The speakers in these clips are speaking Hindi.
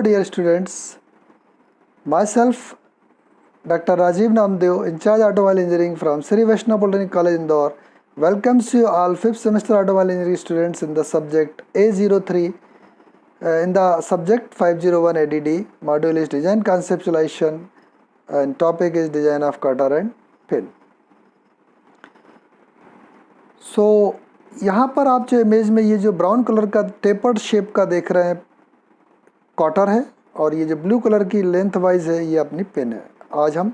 Hello dear students, myself Dr. Rajiv Namdev, in charge Automobile Engineering from Sri Vaishnav Polytechnic College Indore, welcomes you all 5th semester Automobile Engineering students in the subject A03, in the subject 501 ADD, module is Design Conceptualization and topic is Design of Cutter and Pin. So यहाँ पर आप जो इमेज में ये जो ब्राउन कलर का टेपर्ड शेप का देख रहे हैं कॉटर है और ये जो ब्लू कलर की लेंथ वाइज है ये अपनी पेन है। आज हम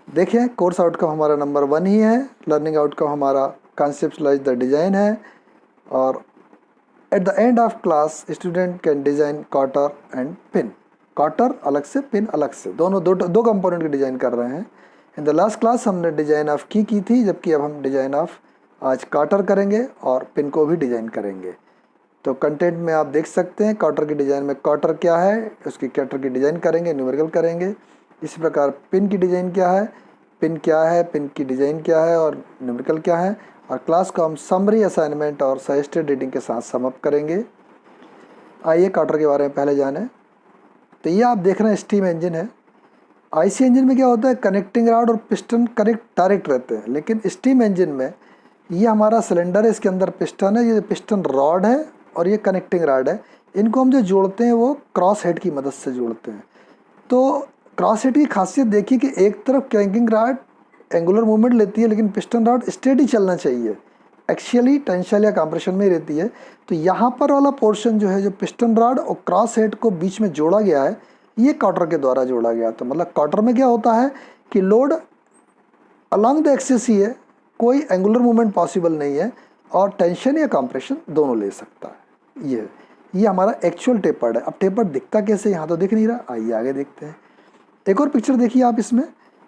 देखें कोर्स आउटकम हमारा नंबर 1 ही है, लर्निंग आउटकम हमारा कंसेप्चुलाइज द डिज़ाइन है और at the end of class student can design cotter and pin. Cotter अलग से, पिन अलग से, दोनों दो कंपोनेंट की डिज़ाइन कर रहे हैं। इन द लास्ट क्लास हमने डिज़ाइन ऑफ की थी, जबकि अब हम डिज़ाइन ऑफ आज कॉटर करेंगे और पिन को भी डिज़ाइन करेंगे। तो कंटेंट में आप देख सकते हैं कॉटर की डिज़ाइन में कॉटर क्या है, उसकी कैटर की डिज़ाइन करेंगे, न्यूमेरिकल करेंगे। इसी प्रकार पिन की डिज़ाइन क्या है, पिन क्या है, पिन की डिज़ाइन क्या है और न्यूमेरिकल क्या है। और क्लास को हम समरी असाइनमेंट और सजेस्टेड रीडिंग के साथ सम अप करेंगे। आइए कॉटर के बारे में पहले जानें। तो ये आप देख रहे हैं स्टीम इंजन है। आईसी इंजन में क्या होता है, कनेक्टिंग रॉड और पिस्टन कनेक्ट डायरेक्ट रहते हैं, लेकिन स्टीम इंजन में ये हमारा सिलेंडर है, इसके अंदर पिस्टन है, ये पिस्टन रॉड है और ये कनेक्टिंग रॉड है। इनको हम जो जोड़ते हैं वो क्रॉस हेड की मदद से जोड़ते हैं। तो क्रॉस हेड की खासियत देखिए कि एक तरफ क्रैंकिंग रॉड एंगुलर मूवमेंट लेती है, लेकिन पिस्टन रॉड स्टेडी चलना चाहिए, एक्सियली टेंशन या कंप्रेशन में रहती है। तो यहाँ पर वाला पोर्शन जो है, जो पिस्टन रॉड और क्रॉस हेड को बीच में जोड़ा गया है, ये कॉटर के द्वारा जोड़ा गया। तो मतलब कॉटर में क्या होता है कि लोड अलॉन्ग द एक्सिस ही है, कोई एंगुलर मूवमेंट पॉसिबल नहीं है और टेंशन या कंप्रेशन दोनों ले सकता है। ये हमारा एक्चुअल टेपर्ड है। अब टेपर्ड दिखता कैसे, यहाँ तो दिख नहीं रहा, आइए आगे देखते हैं। एक और पिक्चर देखिए आप इसमें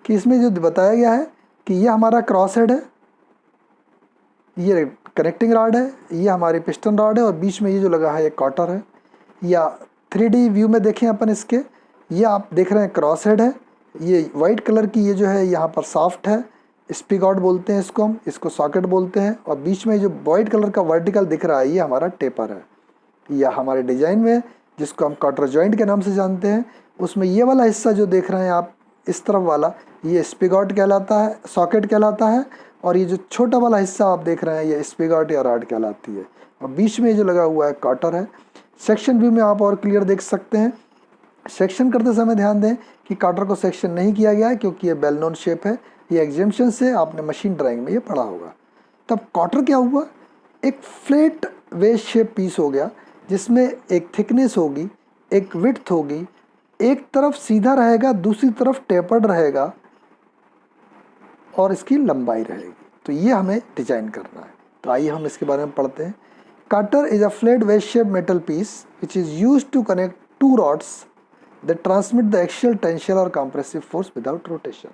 कि इसमें जो बताया गया है कि ये हमारा क्रॉस हेड है, ये कनेक्टिंग रॉड है, ये हमारी पिस्टन रॉड है और बीच में ये जो लगा है ये कॉटर है। या 3D व्यू में देखें अपन इसके, ये आप देख रहे हैं क्रॉस हेड है, ये वाइट कलर की ये जो है यहाँ पर सॉफ्ट है, स्पिगॉट बोलते हैं इसको, हम इसको सॉकेट बोलते हैं। और बीच में जो वाइट कलर का वर्टिकल दिख रहा है ये हमारा टेपर है। या हमारे डिज़ाइन में जिसको हम कॉटर जॉइंट के नाम से जानते हैं, उसमें ये वाला हिस्सा जो देख रहे हैं आप इस तरफ वाला, ये स्पिगॉट कहलाता है, सॉकेट कहलाता है। और ये जो छोटा वाला हिस्सा आप देख रहे हैं ये स्पिगॉट या रॉड कहलाती है। और बीच में जो लगा हुआ है कॉटर है। सेक्शन व्यू में आप और क्लियर देख सकते हैं। सेक्शन करते समय ध्यान दें कि कॉटर को सेक्शन नहीं किया गया है, क्योंकि ये वेल नोन शेप है। ये एग्जाम्पशन से आपने मशीन ड्राइंग में ये पढ़ा होगा। तब कॉटर क्या हुआ, एक फ्लैट वेज शेप पीस हो गया, जिसमें एक थिकनेस होगी, एक विड्थ होगी, एक तरफ सीधा रहेगा, दूसरी तरफ टेपर्ड रहेगा और इसकी लंबाई रहेगी। तो ये हमें डिजाइन करना है। तो आइए हम इसके बारे में पढ़ते हैं। Cotter is a flat wedge shape metal piece which is used to connect two rods that transmit the axial tension और कंप्रेसिव फोर्स विदाउट रोटेशन।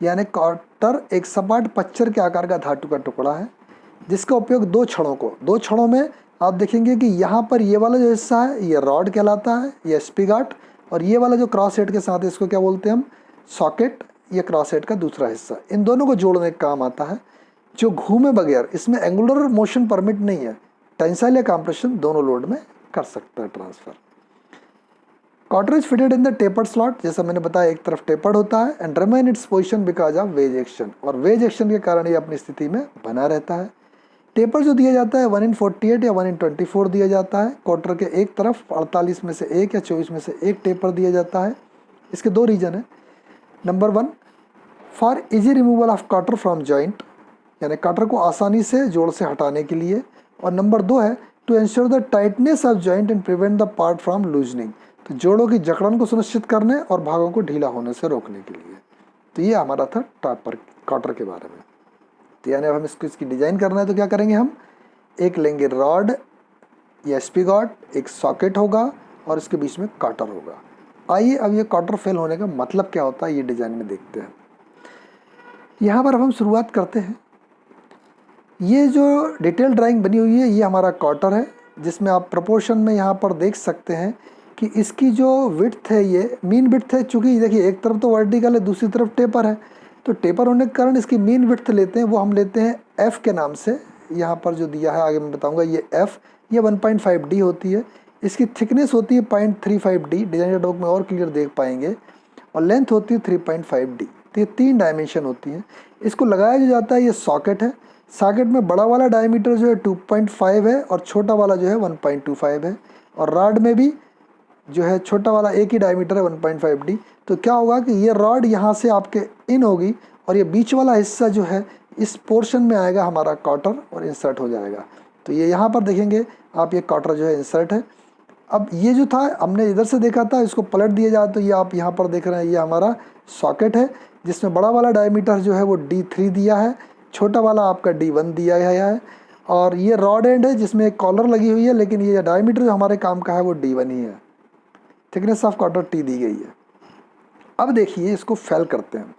यानी कॉटर एक सपाट पच्चर के आकार का धातु का टुकड़ा है, जिसका उपयोग दो छड़ों में आप देखेंगे कि यहाँ पर ये वाला जो हिस्सा है ये रॉड कहलाता है, ये स्पिगॉट, और ये वाला जो क्रॉस हेड के साथ है इसको क्या बोलते हैं हम, सॉकेट। ये क्रॉस हेड का दूसरा हिस्सा, इन दोनों को जोड़ने का काम आता है, जो घूमे बगैर, इसमें एंगुलर मोशन परमिट नहीं है, टेंसाइल या कंप्रेशन दोनों लोड में कर सकता है transfer. Cotter is fitted in the tapered slot, जैसा मैंने बताया एक तरफ टेपर्ड होता है, and remain its position because of wedge action, और वेज एक्शन के कारण ये अपनी स्थिति में बना रहता है। टेपर जो दिया जाता है 1/48 या 1/24 दिया जाता है। क्वार्टर के एक तरफ 48 में से एक या 24 में से एक टेपर दिया जाता है। इसके दो रीजन है। Number 1, for easy removal of cotter from joint, यानी कॉटर को आसानी से जोड़ से हटाने के लिए। और नंबर 2 है to ensure the tightness of joint and prevent the part from loosening, तो जोड़ों की जकड़न को सुनिश्चित करने और भागों को ढीला होने से रोकने के लिए। तो ये हमारा था टॉपर कॉटर के बारे में। तो यानी अब हम इसकी डिज़ाइन करना है तो क्या करेंगे, हम एक लेंगे रॉड या स्पिगॉट, एक सॉकेट होगा और इसके बीच में कॉटर होगा। आइए अब ये कॉटर फेल होने का मतलब क्या होता है ये डिज़ाइन में देखते हैं। यहाँ पर अब हम शुरुआत करते हैं। ये जो डिटेल ड्राइंग बनी हुई है ये हमारा कॉटर है, जिसमें आप प्रोपोर्शन में यहाँ पर देख सकते हैं कि इसकी जो विड्थ है ये मीन विड्थ है। चूँकि देखिए एक तरफ तो वर्टिकल है, दूसरी तरफ टेपर है, तो टेपर होने के कारण इसकी मीन विड्थ लेते हैं, वो हम लेते हैं एफ़ के नाम से। यहाँ पर जो दिया है आगे मैं बताऊँगा, ये एफ़, ये 1.5D होती है। इसकी थिकनेस होती है 0.35D, डिजाइन डाटा बुक में और क्लियर देख पाएंगे, और लेंथ होती है 3.5D। तो ये 3 डायमेंशन होती हैं। इसको लगाया जो जाता है, ये सॉकेट है। सॉकेट में बड़ा वाला डायमीटर जो है 2.5 है और छोटा वाला जो है 1.25 है, और रॉड में भी जो है छोटा वाला एक ही डायमीटर है 1.5D। तो क्या होगा कि ये रॉड यहाँ से आपके इन होगी और ये बीच वाला हिस्सा जो है इस पोर्शन में आएगा हमारा कॉटर और इंसर्ट हो जाएगा। तो ये यहाँ पर देखेंगे आप, ये कॉटर जो है इंसर्ट है। अब ये जो था हमने इधर से देखा था, इसको पलट दिया जाए तो ये आप यहाँ पर देख रहे हैं, ये हमारा सॉकेट है जिसमें बड़ा वाला डायमीटर जो है वो D3 दिया है, छोटा वाला आपका D1 दिया गया है, और ये रॉड एंड है जिसमें एक कॉलर लगी हुई है, लेकिन ये डायमीटर जो हमारे काम का है वो D1 ही है। थिकनेस ऑफ कॉटर T दी गई है। अब देखिए इसको फेल करते हैं।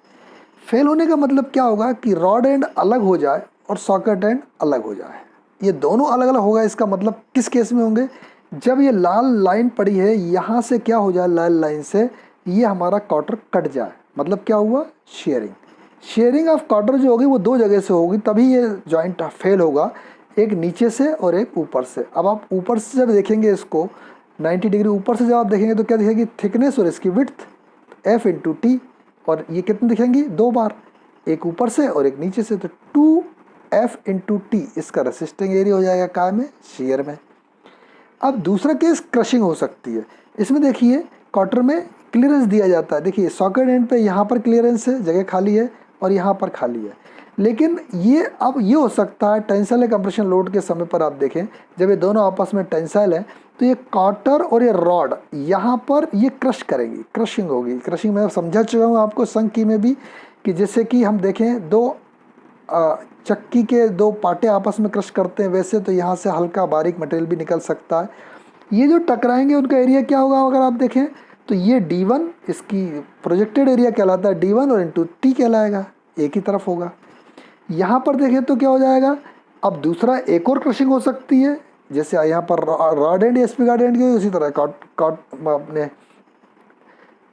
फेल होने का मतलब क्या होगा कि रॉड एंड अलग हो जाए और सॉकेट एंड अलग हो जाए। ये दोनों अलग अलग होगा, इसका मतलब किस केस में होंगे, जब ये लाल लाइन पड़ी है यहाँ से क्या हो जाए, लाल लाइन से ये हमारा कॉटर कट जाए, मतलब क्या हुआ, शेयरिंग। शेयरिंग ऑफ कॉटर जो होगी वो 2 जगह से होगी, तभी ये जॉइंट फेल होगा, एक नीचे से और एक ऊपर से। अब आप ऊपर से जब देखेंगे इसको 90 डिग्री ऊपर से जब आप देखेंगे तो क्या दिखेगी, थिकनेस और इसकी विड्थ F × T, और ये कितने दिखेंगी, 2 बार, एक ऊपर से और एक नीचे से, तो 2F × T इसका रेसिस्टिंग एरिया हो जाएगा काय में, शेयर में। अब दूसरा केस क्रशिंग हो सकती है। इसमें देखिए कॉटर में क्लियरेंस दिया जाता है, देखिए सॉकेट एंड पे यहाँ पर क्लियरेंस है, जगह खाली है, और यहाँ पर खाली है। लेकिन ये अब ये हो सकता है टेंसाइल या कंप्रेशन लोड के समय पर आप देखें, जब ये दोनों आपस में टेंसाइल है तो ये कॉटर और ये रॉड यहाँ पर ये क्रश करेंगी, क्रशिंग होगी। क्रशिंग मैं समझा चुका हूँ आपको संकी में भी, कि जैसे कि हम देखें 2 चक्की के 2 पाटे आपस में क्रश करते हैं, वैसे तो यहाँ से हल्का बारीक मटेरियल भी निकल सकता है। ये जो टकराएंगे उनका एरिया क्या होगा, अगर आप देखें तो ये D1 इसकी प्रोजेक्टेड एरिया कहलाता है, D1 और × T कहलाएगा, एक ही तरफ होगा। यहाँ पर देखें तो क्या हो जाएगा, अब दूसरा एक और क्रशिंग हो सकती है, जैसे यहाँ पर रॉड एंड या स्पिगॉट एंड की, उसी तरह अपने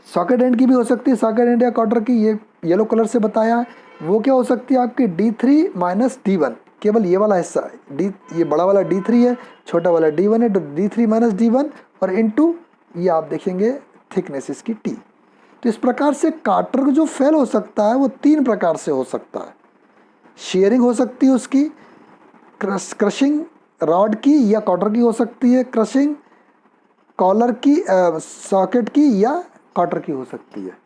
सॉकेट एंड की भी हो सकती है। सॉकेट एंड या कॉटर की ये येलो कलर से बताया है, वो क्या हो सकती है आपकी D3 - D1, केवल ये वाला हिस्सा D, ये बड़ा वाला D3 है, छोटा वाला D1 है, तो D3 - D1 और इनटू ये आप देखेंगे थिकनेस इसकी T। तो इस प्रकार से कॉटर जो फेल हो सकता है वो 3 प्रकार से हो सकता है। शेयरिंग हो सकती है उसकी, क्रशिंग रॉड की या कॉटर की हो सकती है, क्रशिंग कॉलर की सॉकेट की या कॉटर की हो सकती है।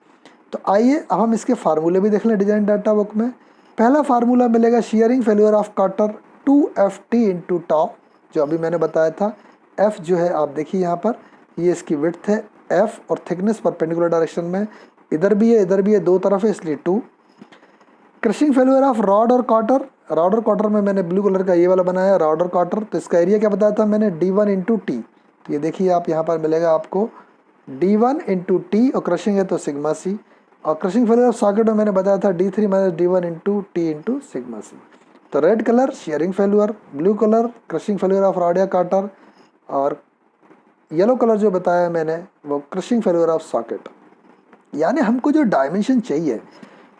तो आइए अब हम इसके फार्मूले भी देख लें डिजाइन डाटा बुक में। पहला फार्मूला मिलेगा shearing failure of cotter 2FT × tau, जो अभी मैंने बताया था। F जो है आप देखिए यहाँ पर, ये इसकी विड्थ है F, और थिकनेस परपेंडिकुलर डायरेक्शन में इधर भी है इधर भी है, 2 तरफ है, इसलिए 2। क्रशिंग फेल्यूर ऑफ रॉड और कॉटर, रॉड और कॉटर में मैंने ब्लू कलर का ये वाला बनाया रॉड और कॉटर, तो इसका एरिया क्या बताया था मैंने, D1 × T। तो ये देखिए आप यहाँ पर मिलेगा आपको D1 × T, और क्रशिंग है तो सिग्मा C। और क्रशिंग फेल्यूर ऑफ सॉकेट में मैंने बताया था D3 - D1 × T × sigma C। तो red colour sharing failure, blue colour crushing failure of rod या कॉटर, और येलो कलर जो बताया मैंने वो क्रशिंग फेल्यूर ऑफ सॉकेट। यानी हमको जो डायमेंशन चाहिए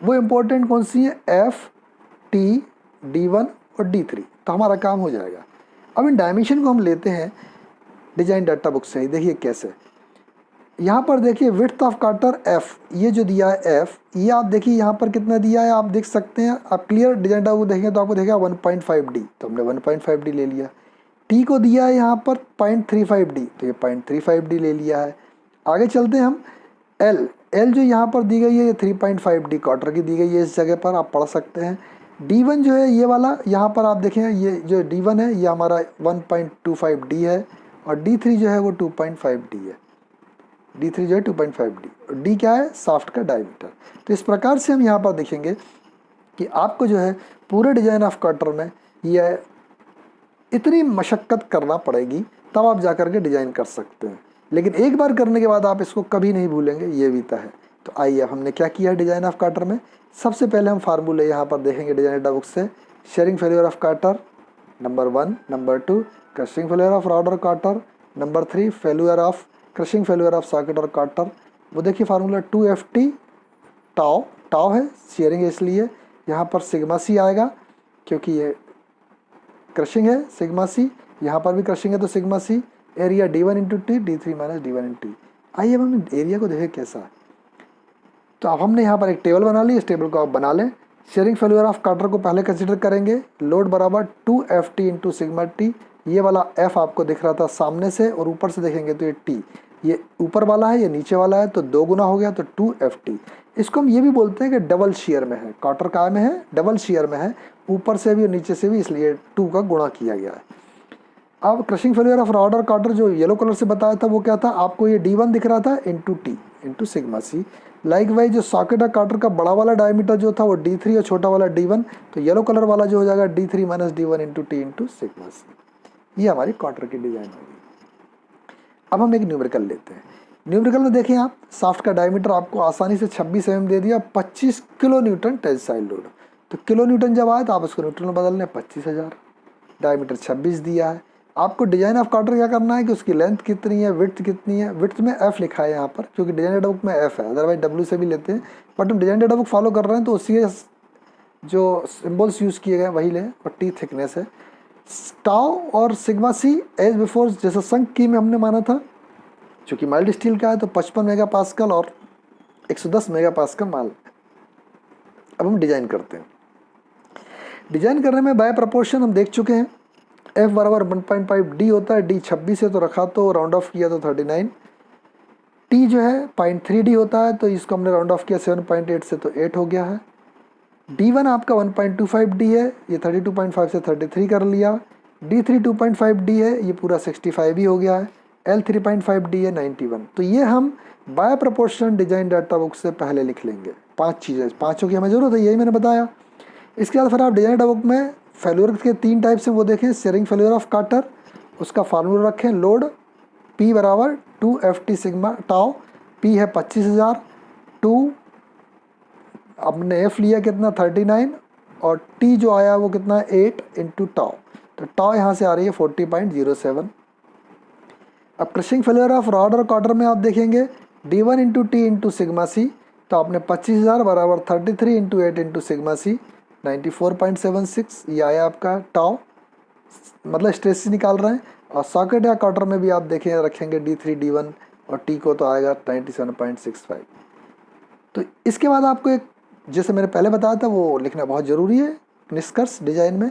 वो इम्पोर्टेंट कौन सी है, F, T, D1 और D3, तो हमारा काम हो जाएगा। अब इन डायमेंशन को हम लेते हैं डिजाइन डाटा बुक से ही, देखिए कैसे। यहाँ पर देखिए विड्थ ऑफ कॉटर F, ये जो दिया है F, ये आप देखिए यहाँ पर कितना दिया है आप देख सकते हैं। आप क्लियर डिजाइन डाटा बुक देखेंगे तो आपको देखेगा 1.5D, तो हमने 1.5D ले लिया। T को दिया है यहाँ पर 0.35D, तो ये 0.35D ले लिया है। आगे चलते हैं हम L जो यहाँ पर दी गई है ये 3.5D कॉटर की दी गई है, इस जगह पर आप पढ़ सकते हैं। D1 जो है ये वाला, यहाँ पर आप देखें ये जो D1 है ये हमारा 1.25D है, और D3 जो है वो 2.5D है। D3 जो है 2.5D, और D क्या है, शाफ्ट का डायमीटर। तो इस प्रकार से हम यहाँ पर देखेंगे कि आपको जो है पूरे डिजाइन ऑफ कॉटर में यह इतनी मशक्क़त करना पड़ेगी, तब आप जाकर के डिज़ाइन कर सकते हैं। लेकिन एक बार करने के बाद आप इसको कभी नहीं भूलेंगे, ये भी तय है। तो आइए हमने क्या किया है डिज़ाइन ऑफ कॉटर में। सबसे पहले हम फार्मूले यहाँ पर देखेंगे डिज़ाइन डाटा बुक से। Shearing failure of cotter number 1, number 2 crushing failure of rod और cotter, number 3 failure of crushing failure of socket और कॉटर। वो देखिए फार्मूला 2FT टाउ है, शेयरिंग है इसलिए यहाँ पर सिग्मा C आएगा, क्योंकि ये क्रशिंग है सिग्मा C, यहाँ पर भी क्रशिंग है तो sigma C, area D1 into T, D3 minus D1 into T. आइए अब हम एरिया को देखें कैसा है। तो अब हमने यहाँ पर एक टेबल बना ली, इस टेबल को आप बना लें। शेयरिंग फेल्यूर ऑफ कटर को पहले कंसिडर करेंगे। लोड बराबर 2FT इंटू सिग्मा टी। ये वाला F आपको दिख रहा था सामने से, और ऊपर से देखेंगे तो ये T, ये ऊपर वाला है, ये नीचे वाला है, तो 2 गुना हो गया, तो 2FT। इसको हम ये भी बोलते हैं कि डबल शेयर में है, कटर काय में है, डबल शेयर में है, ऊपर से भी और नीचे से भी, इसलिए 2 का गुणा किया गया है। अब क्रशिंग फेल्यूर ऑफ रॉड और कटर जो येलो कलर से बताया था वो क्या था, आपको ये D1 दिख रहा था into T into sigma C. Likewise जो सॉकेट और कटर का बड़ा वाला डायमीटर जो था वो D3 और छोटा वाला D1, तो येलो कलर वाला जो हो जाएगा D3 minus D1 into T into sigma C. ये हमारी कटर की डिजाइन होगी। अब हम एक न्यूमेरिकल लेते हैं। न्यूमेरिकल में देखें आप, शाफ्ट का डायमीटर आपको आसानी से 26 mm दे दिया, 25 किलो न्यूटन टेंसाइल लोड। तो किलो न्यूटन जब आए तो आप उसको न्यूटन में बदल लें, 25,000। डायमीटर 26 दिया है। आपको डिजाइन ऑफ कटर क्या करना है कि उसकी लेंथ कितनी है, विड्थ कितनी है। विड्थ में F लिखा है यहाँ पर, क्योंकि डिजाइन डेटा बुक में F है, अदरवाइज W से भी लेते हैं, बट हम डिजाइन डेटा बुक फॉलो कर रहे हैं तो उसी जो सिम्बल्स यूज़ किए गए वही लें। और T थिकनेस है। टाउ और सिग्मा सी एज बिफोर, जैसा संक की में हमने माना था, चूँकि माइल्ड स्टील का है तो 55 मेगापास्कल और 110 मेगापास्कल माल। अब हम डिजाइन करते हैं। डिजाइन करने में बाय प्रपोर्शन हम देख चुके हैं। F बराबर 1.5 D होता है, D 26 है तो रखा, तो राउंड ऑफ किया तो 39। T जो है 0.3 D होता है, तो इसको हमने राउंड ऑफ किया 7.8 से, तो 8 हो गया है। D1 आपका 1.25 D है, ये 32.5 से 33 कर लिया। D3 2.5 D है, ये पूरा 65 ही हो गया है। L 3.5 D है, 91। तो ये हम by proportion design data book से पहले लिख लेंगे। 5 चीज़ें, 5 की हमें जरूरत है, यही मैंने बताया। इसके बाद फिर आप डिजाइन डाटा बुक में फेल्यूर के 3 टाइप से वो देखें। शेयरिंग फेल्यूर ऑफ कटर, उसका फार्मूला रखें। लोड P बराबर 2FT सिग्मा टाउ, P है 25,000, 2 हमने F लिया कितना 39, और T जो आया वो कितना 8 इंटू टाउ, तो टाउ यहाँ से आ रही है 40.07। अब क्रशिंग फेल्यूर ऑफ रॉड और कटर में आप देखेंगे D1 into T into sigma C, तो आपने 25,000 बराबर 33 इंटू 8 इंटू सिग्मा सी, 94.76 ये आया आपका टाउ, मतलब स्ट्रेस निकाल रहे हैं। और सॉकेट या कटर में भी आप देखें रखेंगे D3 D1 और T को, तो आएगा 97.65। तो इसके बाद आपको एक, जैसे मैंने पहले बताया था, वो लिखना बहुत ज़रूरी है निष्कर्ष डिजाइन में।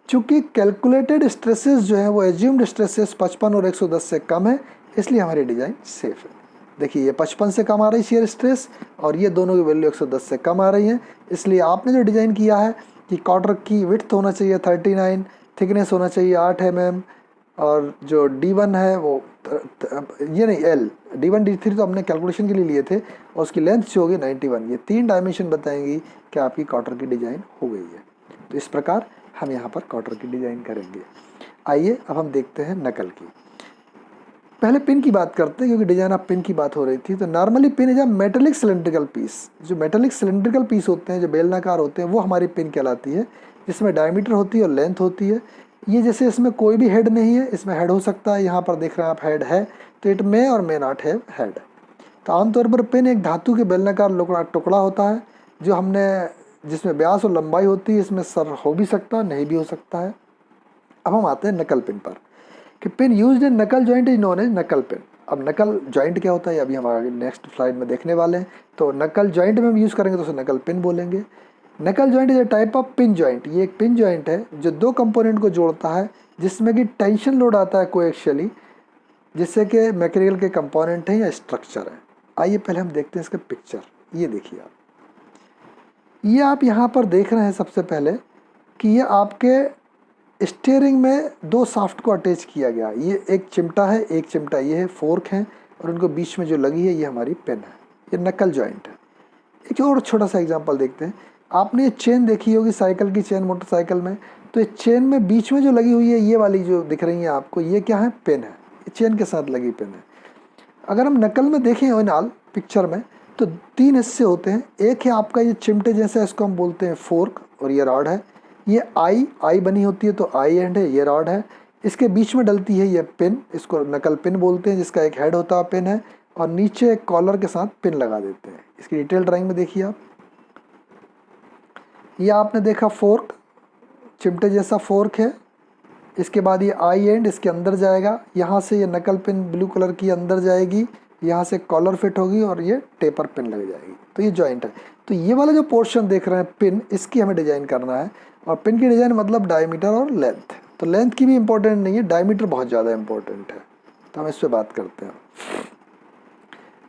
चूँकि कैलकुलेटेड स्ट्रेसेस जो है वो एज्यूम्ड स्ट्रेसेस 55 और 110 से कम है, इसलिए हमारी डिज़ाइन सेफ है। देखिए ये 55 से कम आ रही शेयर स्ट्रेस, और ये दोनों की वैल्यू 110 से कम आ रही है, इसलिए आपने जो डिज़ाइन किया है कि कॉर्डर की विड्थ होना चाहिए 39, थिकनेस होना चाहिए 8 mm, और जो D1 है वो ये नहीं L, D1 D3 तो हमने कैलकुलेशन के लिए लिए थे, और उसकी लेंथ जो होगी 91। ये 3 डायमेंशन बताएंगी कि आपकी कॉटर की डिज़ाइन हो गई है। तो इस प्रकार हम यहाँ पर कॉटर की डिज़ाइन करेंगे। आइए अब हम देखते हैं नकल की। पहले पिन की बात करते हैं, क्योंकि डिजाइन ऑफ पिन की बात हो रही थी। तो normally pin is a metallic cylindrical piece. जो मेटेलिक सिलेंड्रिकल पीस होते हैं, जो बेलनाकार होते हैं, वो हमारी पिन कहलाती है, जिसमें डायमीटर होती है और लेंथ होती है। ये जैसे इसमें कोई भी हेड नहीं है, इसमें हेड हो सकता है, यहाँ पर देख रहे हैं आप हेड है, तो इट मे और मे नॉट हैव हेड। तो आमतौर पर पिन एक धातु के बेलनाकार टुकड़ा होता है, जो हमने, जिसमें व्यास और लंबाई होती है। इसमें सर हो भी सकता है, नहीं भी हो सकता है। अब हम आते हैं नकल पिन पर, कि पिन यूज्ड इन नकल जॉइंट इज नोन एज नकल पिन। अब नकल जॉइंट क्या होता है, अभी हम आगे नेक्स्ट स्लाइड में देखने वाले हैं। तो नकल जॉइंट में हम यूज़ करेंगे तो उसे नकल पिन बोलेंगे। नकल joint is a type of pin joint. ये एक पिन जॉइंट है जो 2 कंपोनेंट को जोड़ता है, जिसमें कि टेंशन लोड आता है कोएक्शियली, जिससे कि मैकेनिकल के कंपोनेंट हैं या स्ट्रक्चर है। आइए पहले हम देखते हैं इसका पिक्चर। ये देखिए आप, ये आप यहाँ पर देख रहे हैं सबसे पहले कि ये आपके स्टीयरिंग में 2 शाफ्ट को अटैच किया गया। ये एक चिमटा है, एक चिमटा ये है, फोर्क है, और उनको बीच में जो लगी है ये हमारी पेन है। ये नकल जॉइंट है। एक और छोटा सा एग्जांपल देखते हैं। आपने ये चेन देखी होगी साइकिल की चेन, मोटरसाइकिल में, तो ये चेन में बीच में जो लगी हुई है, ये वाली जो दिख रही है आपको, ये क्या है, पेन है। ये चेन के साथ लगी पेन है। अगर हम नकल में देखें ओरिजिनल पिक्चर में, तो 3 हिस्से होते हैं। एक है आपका ये चिमटे जैसा, इसको हम बोलते हैं फोर्क, और ये रॉड है। ये आई बनी होती है, तो आई एंड है, ये रॉड है। इसके बीच में डलती है ये पिन, इसको नकल पिन बोलते हैं, जिसका एक हेड होता है, पिन है, और नीचे एक कॉलर के साथ पिन लगा देते हैं। इसकी डिटेल ड्राइंग में देखिए आप। ये आपने देखा फोर्क, चिमटे जैसा फोर्क है, इसके बाद ये आई एंड इसके अंदर जाएगा, यहाँ से ये नकल पिन ब्लू कलर की अंदर जाएगी, यहाँ से कॉलर फिट होगी और ये टेपर पिन लग जाएगी। तो ये जॉइंट है। तो ये वाला जो पोर्शन देख रहे हैं पिन, इसकी हमें डिज़ाइन करना है। और पिन की डिज़ाइन मतलब डायमीटर और लेंथ। तो लेंथ की भी इंपॉर्टेंट नहीं है, डायमीटर बहुत ज़्यादा इंपॉर्टेंट है। तो हम इस पर बात करते हैं।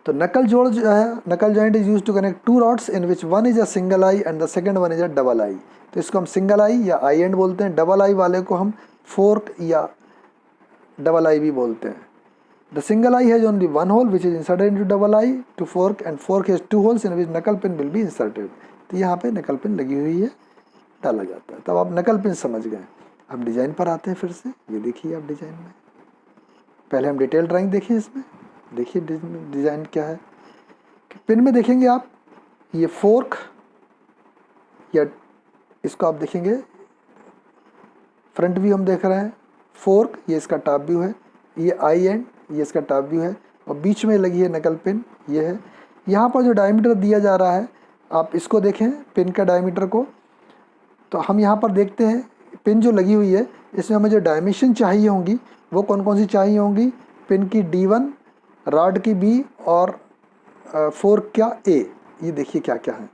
तो नकल जोड़ जो है, knuckle joint is use to connect two rods in which one is a single eye and the second one is a double eye. तो इसको हम सिंगल आई या आई एंड बोलते हैं, डबल आई वाले को हम फोर्क या डबल आई भी बोलते हैं। The single eye has only one hole which is inserted into double eye to fork and fork has two holes in which knuckle pin will be inserted. तो यहाँ पे नकल पिन लगी हुई है, डाला जाता है। तब आप नकल पिन समझ गए। हम डिज़ाइन पर आते हैं फिर से। ये देखिए आप डिज़ाइन में, पहले हम डिटेल ड्राइंग देखिए। इसमें देखिए डिज़ाइन क्या है कि पिन में देखेंगे आप ये फोर्क, या इसको आप देखेंगे फ्रंट व्यू हम देख रहे हैं, फोर्क ये इसका टॉप व्यू है, ये आई एंड ये इसका टॉप व्यू है, और बीच में लगी है नकल पिन ये है। यहाँ पर जो डायमीटर दिया जा रहा है आप इसको देखें, पिन का डायमीटर को। तो हम यहाँ पर देखते हैं पिन जो लगी हुई है इसमें हमें जो डायमेंशन चाहिए होंगी वो कौन कौन सी चाहिए होंगी। पिन की D1, रॉड की B और फोर्क क्या A। ये देखिए क्या क्या है।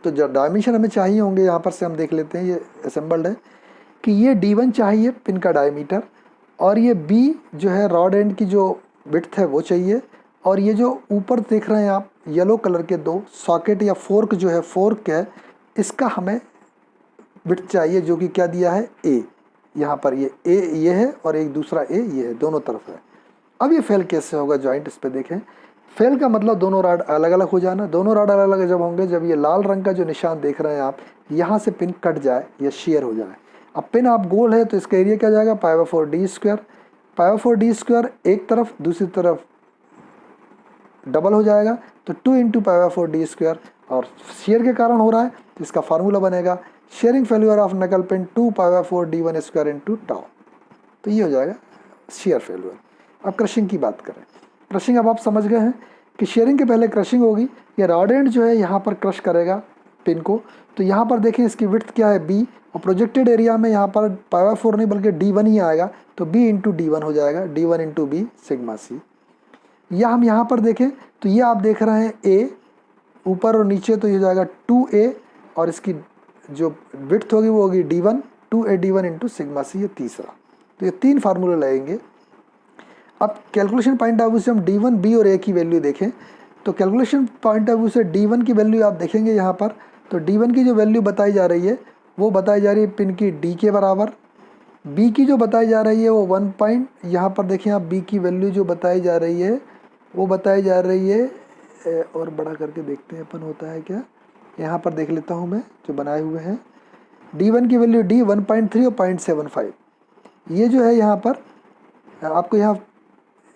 तो जो डायमेंशन हमें चाहिए होंगे यहाँ पर से हम देख लेते हैं, ये असेंबल्ड है कि ये D1 चाहिए पिन का डायमीटर, और ये B जो है रॉड एंड की जो विड्थ है वो चाहिए, और ये जो ऊपर देख रहे हैं आप येलो कलर के दो सॉकेट या फोर्क जो है, फोर्क है इसका हमें विड्थ चाहिए जो कि क्या दिया है A। यहाँ पर ये A ये है और एक दूसरा A ये है, दोनों तरफ है। अब ये फेल कैसे होगा जॉइंट, इस पे देखें। फेल का मतलब दोनों रॉड अलग अलग हो जाना। दोनों रॉड अलग अलग जब होंगे, जब ये लाल रंग का जो निशान देख रहे हैं आप, यहाँ से पिन कट जाए या शेयर हो जाए। अब पिन आप गोल है तो इसका एरिया क्या जाएगा, π/4d²। π/4d² एक तरफ, दूसरी तरफ डबल हो जाएगा तो 2 × π/4d², और शेयर के कारण हो रहा है तो इसका फार्मूला बनेगा शेयरिंग फेल्यूर ऑफ नकल पिन 2 π/4d1² × τ। तो ये हो जाएगा शेयर फेल्यूर। अब क्रशिंग की बात करें। क्रशिंग अब आप समझ गए हैं कि शेयरिंग के पहले क्रशिंग होगी। ये रॉड एंड जो है यहाँ पर क्रश करेगा पिन को। तो यहाँ पर देखें इसकी विड्थ क्या है B, और प्रोजेक्टेड एरिया में यहाँ पर π/4 नहीं बल्कि D1 ही आएगा, तो B × D1 हो जाएगा, D1 × B σc। या हम यहाँ पर देखें तो ये आप देख रहे हैं A ऊपर और नीचे, तो ये हो जाएगा 2A, और इसकी जो विड्थ होगी वो होगी D1, 2A D1 × σc, ये तीसरा। तो ये तीन फार्मूले लगेंगे। अब कैलकुलेशन पॉइंट ऑफ व्यू से हम D1, B और A की वैल्यू देखें। तो कैलकुलेशन पॉइंट ऑफ व्यू से D1 की वैल्यू आप देखेंगे यहाँ पर, तो D1 की जो वैल्यू बताई जा रही है वो बताई जा रही है पिन की D के बराबर। B की जो बताई जा रही है वो 1 पॉइंट, यहाँ पर देखें आप B की वैल्यू जो बताई जा रही है वो बताई जा रही है, और बड़ा करके देखते हैं अपन होता है क्या। यहाँ पर देख लेता हूँ मैं जो बनाए हुए हैं। D1 की वैल्यू D 1.3 और 0.75। ये जो है यहाँ पर आपको यहाँ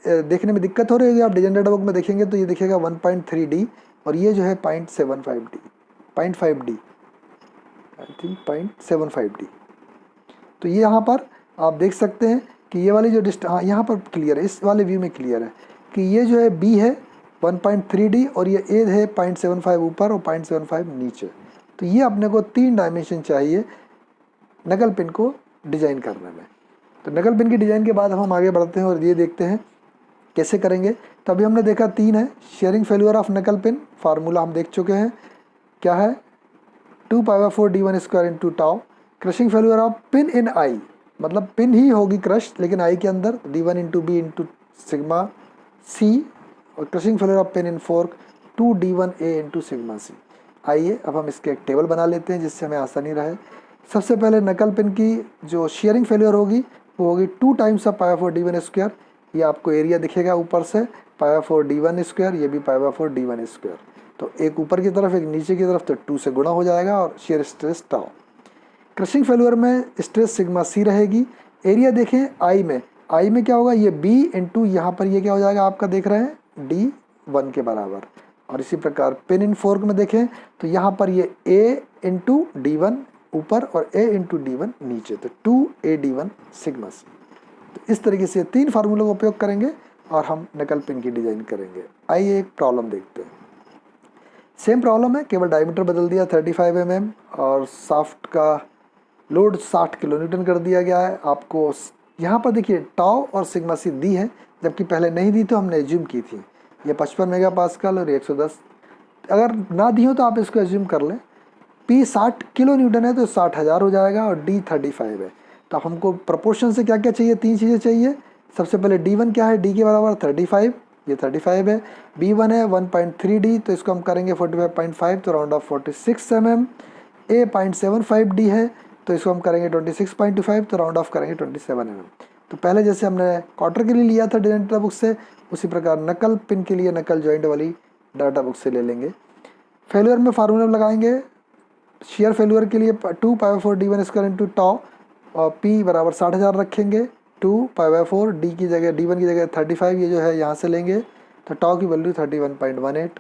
देखने में दिक्कत हो रही है, आप डिजाइन डाटा बुक में देखेंगे तो ये दिखेगा 1.3D, और ये जो है 0.75D, 0.5D, I think 0.75D। तो ये यहाँ पर आप देख सकते हैं कि ये वाली जो हाँ यहाँ पर क्लियर है, इस वाले व्यू में क्लियर है कि ये जो है B है 1.3D, और ये A है 0.75 ऊपर और 0.75 नीचे। तो ये अपने को 3 डायमेंशन चाहिए नकल पिन को डिज़ाइन करने में। तो नकल पिन की डिज़ाइन के बाद हम आगे बढ़ते हैं और ये देखते हैं कैसे करेंगे। तो अभी हमने देखा 3 है। शेयरिंग फेल्यूर ऑफ नकल पिन फार्मूला हम देख चुके हैं, क्या है 2 π/4d1² × τ। Crushing failure of pin in eye, मतलब पिन ही होगी क्रश लेकिन आई के अंदर, D1 × B × σc। और crushing failure of pin in fork 2D1A × σc। आइए अब हम इसके एक टेबल बना लेते हैं जिससे हमें आसानी रहे। सबसे पहले नकल पिन की जो शेयरिंग फेल्यूर होगी वो होगी 2 टाइम्स ऑफ π/4d1²। ये आपको एरिया दिखेगा ऊपर से π/4d1², ये भी π/4d1²। तो एक ऊपर की तरफ एक नीचे की तरफ, तो 2 से गुणा हो जाएगा, और शेयर स्ट्रेस τ। क्रशिंग फेल्यूर में स्ट्रेस σc रहेगी। एरिया देखें आई में क्या होगा, ये B × यहाँ पर ये क्या हो जाएगा आपका देख रहे हैं D1 के बराबर। और इसी प्रकार पिन इन फोर्क में देखें तो यहाँ पर ये A × D1 ऊपर और A × D1 नीचे, तो 2AD1 σc। तो इस तरीके से 3 फार्मूलों का उपयोग करेंगे और हम नकल पिन की डिज़ाइन करेंगे। आइए एक प्रॉब्लम देखते हैं। सेम प्रॉब्लम है, केवल डायमीटर बदल दिया 35 mm, और शाफ्ट का लोड 60 किलो न्यूटन कर दिया गया है। आपको यहाँ पर देखिए टाउ और सिग्मा सी दी है, जबकि पहले नहीं दी तो हमने एज्यूम की थी। ये 55 मेगा पास्कल और 110, अगर ना दी हो तो आप इसको एज्यूम कर लें। P 60 किलो न्यूटन है तो 60,000 हो जाएगा और D 35 है। तो हमको प्रोपोर्शन से क्या क्या चाहिए, 3 चीज़ें चाहिए। सबसे पहले D1 क्या है, D के बराबर 35, ये 35 है। B1 है 1.3D, तो इसको हम करेंगे 45.5, तो round of 46 mm। A 0.75D है, तो इसको हम करेंगे 26.25, तो राउंड ऑफ करेंगे 27 mm। तो पहले जैसे हमने क्वार्टर के लिए लिया था डिजाइन डाटा बुक से, उसी प्रकार नकल पिन के लिए नकल जॉइंट वाली डाटा बुक से ले लेंगे। फेल्यूर में फार्मूला लगाएंगे। शेयर फेल्यूर के लिए 2 π/4 D1 स्क्वायर इंटू टाउ और P बराबर 60,000 रखेंगे। 2 π/4 D की जगह D1 की जगह 35, ये जो है यहाँ से लेंगे, तो टाउ की वैल्यू 31.18।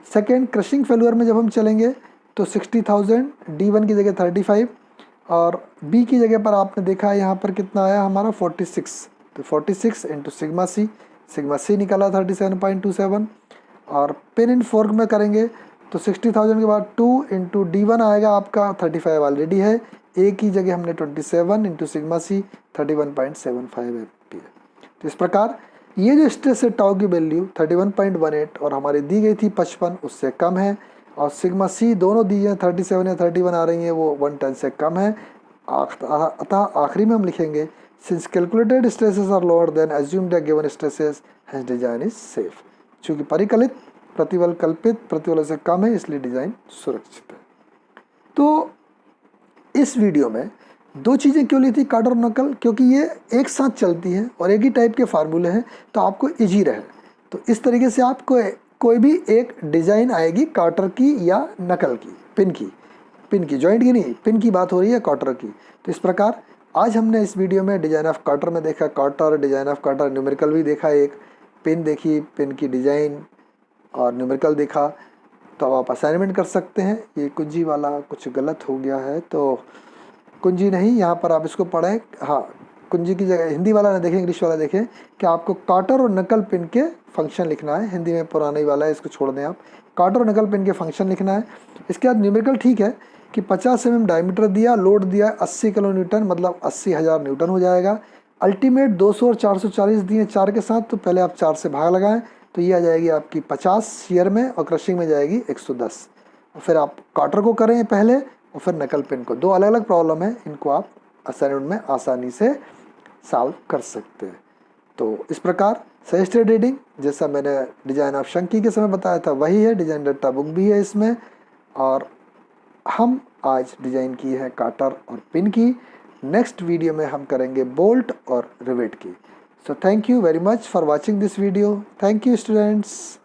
सेकेंड क्रशिंग फेल्यूर में जब हम चलेंगे तो 60,000 D1 की जगह 35 और B की जगह पर आपने देखा है यहाँ पर कितना आया हमारा 46, तो 46 इंटू सिग्मा सी निकला 37.27। और पिन इन फोर्क में करेंगे तो 60,000 के बाद 2 इंटू D1 आएगा आपका 35 ऑलरेडी है, A की जगह हमने 27 इंटू सिग्मा सी 31.75 है। तो इस प्रकार ये जो स्ट्रेस है टाउ की वैल्यू 31.18 और हमारी दी गई थी 55, उससे कम है। और सिग्मा सी दोनों दी हैं 37 या 31 आ रही हैं, वो 110 से कम है। अतः आखिरी में हम लिखेंगे since calculated stresses are lower than assumed given stresses has design is safe. चूँकि परिकलित प्रतिबल कल्पित प्रतिबल से कम है, इसलिए डिज़ाइन सुरक्षित है। तो इस वीडियो में दो चीज़ें क्यों ली थी, काट और नकल, क्योंकि ये एक साथ चलती हैं और एक ही टाइप के फार्मूले हैं, तो आपको इजी रहे। तो इस तरीके से आपको कोई भी एक डिज़ाइन आएगी काटर की या नकल की, पिन की जॉइंट की नहीं, पिन की बात हो रही है काटर की। तो इस प्रकार आज हमने इस वीडियो में डिज़ाइन ऑफ काटर में देखा Carter, design of Carter, numerical भी देखा, एक पिन देखी, पिन की डिज़ाइन और न्यूमेरिकल देखा। तो अब आप असाइनमेंट कर सकते हैं। ये कुंजी वाला कुछ गलत हो गया है, तो कुंजी नहीं, यहाँ पर आप इसको पढ़ें। हाँ, कुंजी की जगह हिंदी वाला ना देखें, इंग्लिश वाला देखें कि आपको काटर और नकल पिन के फंक्शन लिखना है। हिंदी में पुराना ही वाला है, इसको छोड़ दें आप। काटर और नकल पिन के फंक्शन लिखना है। इसके बाद न्यूमेरिकल ठीक है कि 50 mm डायमीटर दिया, लोड दिया 80 किलो न्यूटन, मतलब 80,000 न्यूटन हो जाएगा। अल्टीमेट 200 और 440 दिए 4 के साथ, तो पहले आप 4 से भाग लगाएं, तो ये आ जाएगी आपकी 50 शेयर में और क्रशिंग में जाएगी 110। और फिर आप काटर को करें पहले और फिर नकल पिन को। दो अलग अलग प्रॉब्लम है, इनको आप असाइनमेंट में आसानी से सॉल्व कर सकते हैं। तो इस प्रकार सजेस्टेड रीडिंग जैसा मैंने डिजाइन ऑफ शंकी के समय बताया था वही है, डिजाइन डाटा बुक भी है इसमें। और हम आज डिजाइन की है काटर और पिन की। नेक्स्ट वीडियो में हम करेंगे बोल्ट और रिवेट की। So thank you very much for watching this video. Thank you students.